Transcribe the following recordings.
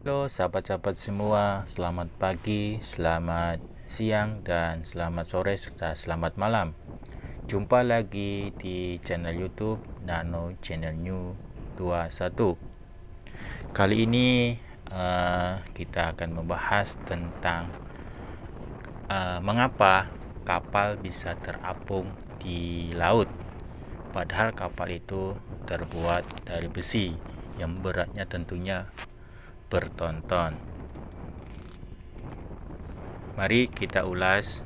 Halo sahabat-sahabat semua, selamat pagi, selamat siang, dan selamat sore serta selamat malam. Jumpa lagi di channel YouTube Nano Channel New 21. Kali ini kita akan membahas tentang mengapa kapal bisa terapung di laut. Padahal kapal itu terbuat dari besi yang beratnya tentunya bertonton. Mari kita ulas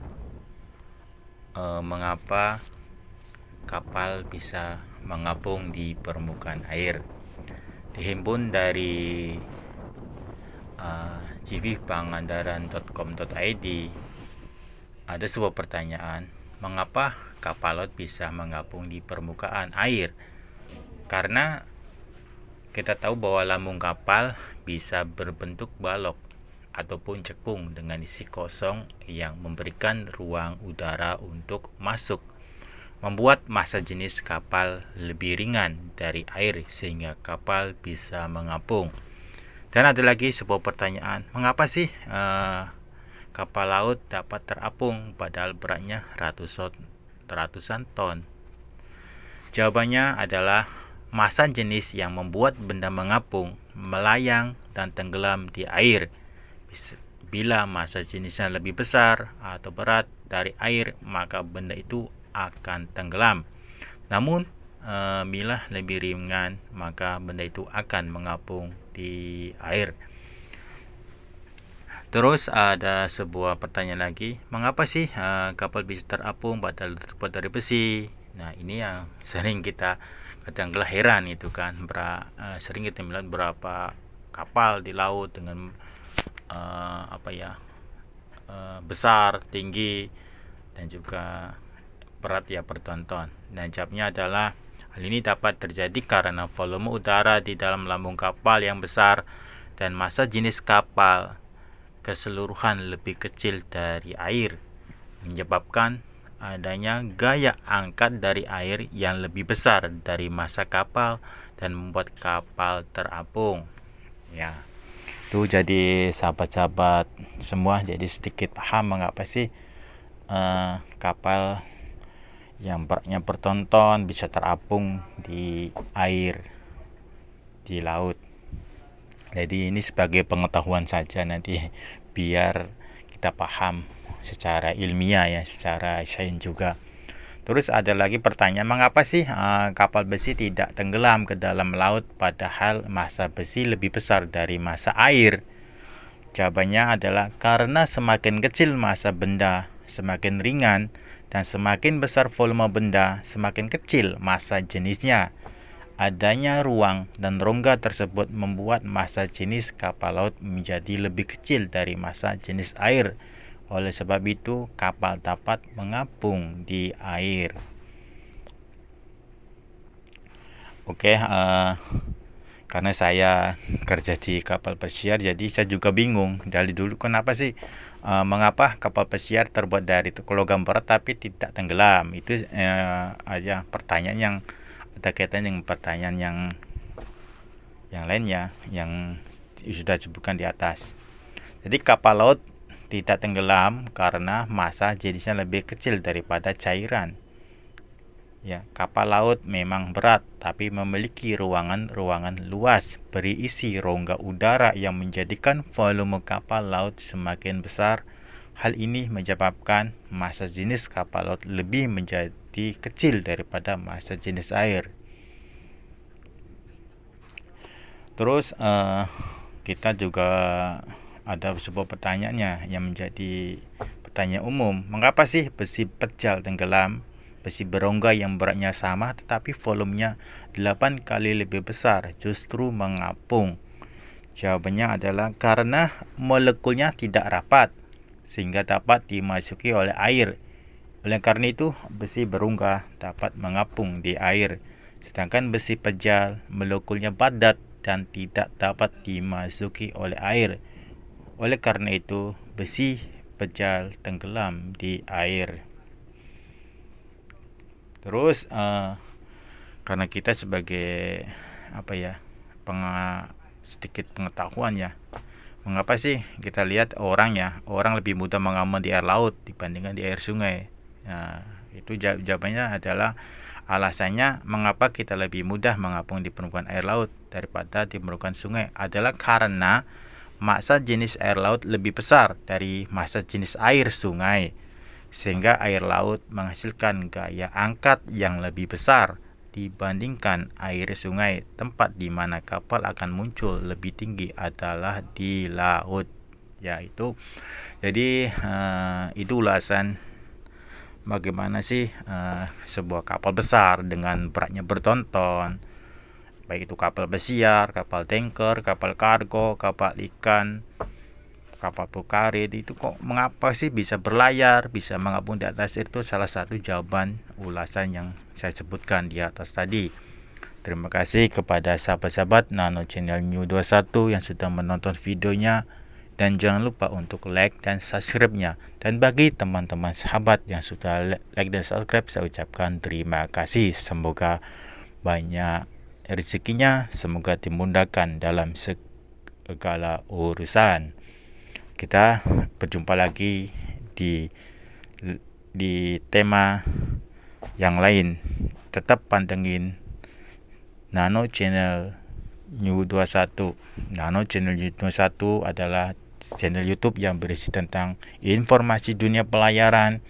mengapa kapal bisa mengapung di permukaan air. Dihimpun dari gvpangandaran.com.id, ada sebuah pertanyaan, mengapa kapal laut bisa mengapung di permukaan air? Karena kita tahu bahwa lambung kapal bisa berbentuk balok ataupun cekung dengan isi kosong yang memberikan ruang udara untuk masuk, membuat massa jenis kapal lebih ringan dari air sehingga kapal bisa mengapung. Dan ada lagi sebuah pertanyaan, mengapa sih kapal laut dapat terapung padahal beratnya ratusan ton? Jawabannya adalah massa jenis yang membuat benda mengapung, melayang, dan tenggelam di air. Bila massa jenisnya lebih besar atau berat dari air, maka benda itu akan tenggelam. Namun, bila lebih ringan, maka benda itu akan mengapung di air. Terus ada sebuah pertanyaan lagi, mengapa sih kapal bisa terapung padahal terbuat dari besi? Nah, ini yang sering kita kadang heran itu kan, sering kita melihat berapa kapal di laut dengan besar, tinggi, dan juga berat ya bertonton. Dan jawabnya adalah hal ini dapat terjadi karena volume udara di dalam lambung kapal yang besar dan massa jenis kapal keseluruhan lebih kecil dari air, menyebabkan adanya gaya angkat dari air yang lebih besar dari massa kapal dan membuat kapal terapung. Ya, itu jadi sahabat-sahabat semua jadi sedikit paham mengapa sih kapal yang beratnya bertonton bisa terapung di air, di laut. Jadi ini sebagai pengetahuan saja, nanti biar kita paham secara ilmiah ya, secara sains juga. Terus ada lagi pertanyaan, mengapa sih kapal besi tidak tenggelam ke dalam laut padahal massa besi lebih besar dari massa air? Jawabannya adalah karena semakin kecil massa benda, semakin ringan, dan semakin besar volume benda, semakin kecil massa jenisnya. Adanya ruang dan rongga tersebut membuat massa jenis kapal laut menjadi lebih kecil dari massa jenis air. Oleh sebab itu, kapal dapat mengapung di air. Oke, karena saya kerja di kapal pesiar, jadi saya juga bingung dari dulu kenapa sih mengapa kapal pesiar terbuat dari logam berat tapi tidak tenggelam. Itu aja pertanyaan yang ada kaitan dengan pertanyaan yang lainnya yang sudah disebutkan di atas. Jadi kapal laut tidak tenggelam karena massa jenisnya lebih kecil daripada cairan. Ya, kapal laut memang berat tapi memiliki ruangan luas berisi rongga udara yang menjadikan volume kapal laut semakin besar. Hal ini menyebabkan massa jenis kapal laut lebih menjadi kecil daripada massa jenis air. Terus kita juga ada sebuah pertanyaannya yang menjadi pertanyaan umum. Mengapa sih besi pejal tenggelam, besi berongga yang beratnya sama tetapi volumenya 8 kali lebih besar justru mengapung? Jawabannya adalah karena molekulnya tidak rapat sehingga dapat dimasuki oleh air. Oleh karena itu, besi berongga dapat mengapung di air. Sedangkan besi pejal molekulnya padat dan tidak dapat dimasuki oleh air. Oleh karena itu, besi pejal tenggelam di air. Terus karena kita sebagai sedikit pengetahuan ya, Mengapa sih kita lihat orang lebih mudah mengamun di air laut dibandingkan di air sungai? Nah, itu jawabannya adalah alasannya mengapa kita lebih mudah mengapung di permukaan air laut daripada di permukaan sungai adalah karena massa jenis air laut lebih besar dari massa jenis air sungai, sehingga air laut menghasilkan gaya angkat yang lebih besar dibandingkan air sungai. Tempat di mana kapal akan muncul lebih tinggi adalah di laut. Yaitu jadi itu ulasan bagaimana sih sebuah kapal besar dengan beratnya bertonton, baik itu kapal pesiar, kapal tanker, kapal kargo, kapal ikan, kapal prakaret, itu kok mengapa sih bisa berlayar, bisa mengapung di atas air? Itu salah satu jawaban ulasan yang saya sebutkan di atas tadi. Terima kasih kepada sahabat-sahabat Nano Channel New 21 yang sudah menonton videonya, dan jangan lupa untuk like dan subscribe-nya. Dan bagi teman-teman sahabat yang sudah like dan subscribe, saya ucapkan terima kasih. Semoga banyak rezekinya, semoga dimudahkan dalam segala urusan. Kita berjumpa lagi di tema yang lain. Tetap pantengin Nano Channel New 21. Nano Channel New 21 adalah channel YouTube yang berisi tentang informasi dunia pelayaran,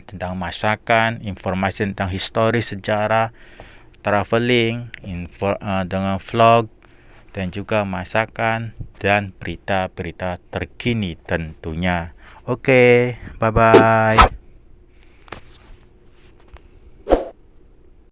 tentang masakan, informasi tentang historis, sejarah, traveling, dengan vlog, dan juga masakan dan berita-berita terkini tentunya. Oke, bye-bye.